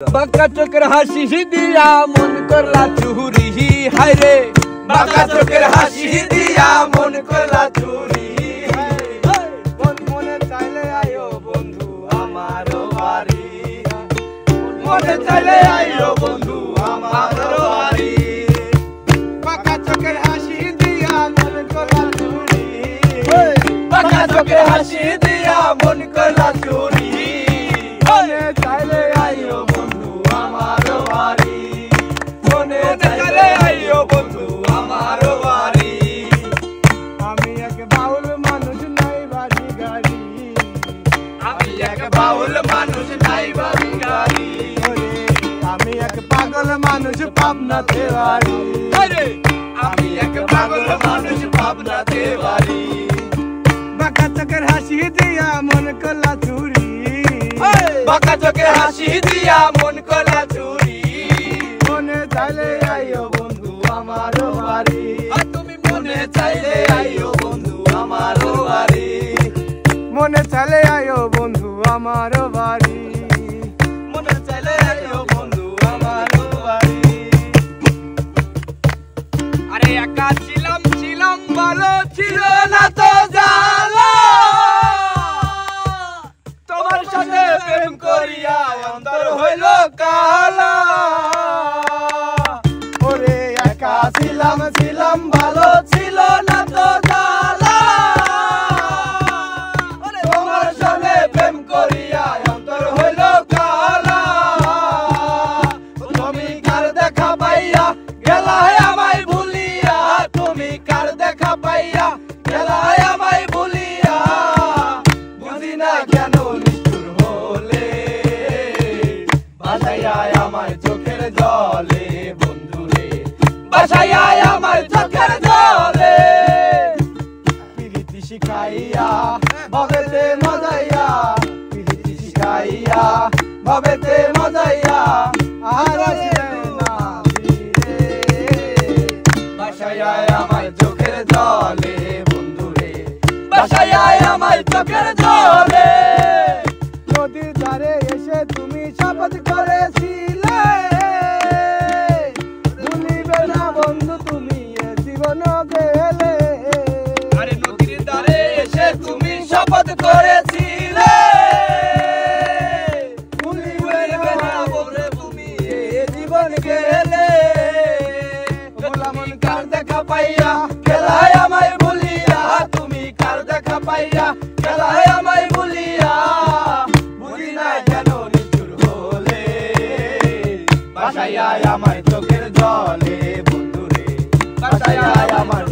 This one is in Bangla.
বাঁকা চোখের হাসি দিয়া মন করলা চুরি, হায় রে বাঁকা চোখের হাসি দিয়া মন করলা চুরি। মনে চাইলে আইও বন্ধু আমার বাড়ি, মনে চাইলে আইও বন্ধু আমার বাড়ি। বাঁকা চোখের হাসি দিয়া মন করলা চুরি, বাঁকা চোখের হাসি দিয়া মন করলা চুরি। মনে চাইলে আইও বন্ধু আমার বাড়ি, মনে চাইলে আইও বন্ধু আমার বাড়ি। আমি এক বাউল মানুষ নাই বাড়ি গাড়ি, আমি এক বাউল মানুষ নাই বাড়ি গাড়ি। আমি এক পাগল মানুষ পাবনাতে বাড়ি, আমি এক পাগল মানুষ পাবনাতে বাড়ি। বাঁকা চোখের হাসি দিয়া মন করলা চুরি, বাঁকা চোখের হাসি দিয়া মন করলা চুরি। মনে চাইলে আইও বন্ধু আমার বাড়ি, তুমি মনে চাইলে আইও বন্ধু আমার বাড়ি, মনে চাইলে আইও বন্ধু আমার বাড়ি, মনে চাইলে আইও বন্ধু আমার বাড়ি। আরে একা ছিলাম ছিলাম ভালো ছিল না তো জ্বালা, তোমার সাথে প্রেম করিয়া অন্তর হইল কালা। ওরে একা ছিলাম ছিলাম ভালো ছিল না তো জ্বালা, তোমার সাথে প্রেম করিয়া অন্তর হইল কালা। তুমি কার দেখা পাইয়া গেলা আমায় ভুলিয়া, তুমি কার দেখা পাইয়া গেলা আমায় ভুলিয়া। বুঝি না কেন নিষ্ঠুর হলে বাসাইয়া আমার চোখের জলে বন্ধুরে, বাসাইয়া আমার চোখের জলে। প্রীতি শিখাইয়া ভবেতে মজাইয়া, প্রীতি শিখাইয়া ভবেতে মজাইয়া। আর বাসাইয়া আমার চোখের জলে বন্ধুরে, বাসাইয়া আমার চোখের জলে। নদীর ধারে এসে তুমি শপথ করেছিলে, ভুলিবে না বন্ধু তুমি এ জীবন গেলে। আরে নদীর ধারে এসে তুমি শপথ করেছিলে, ভুলিবে না বন্ধু তুমি এ জীবন গেলে। মন কার দেখা পাইয়া গেলায় আমায় ভুলিয়া, তুমি কার দেখা পাইয়া গেলায় আমায় ভুলিয়া। বুঝি না কেন নিষ্ঠুর হলে বাসাইয়া আমার চোখের জলে বন্ধুরে, বাসাইয়া আমার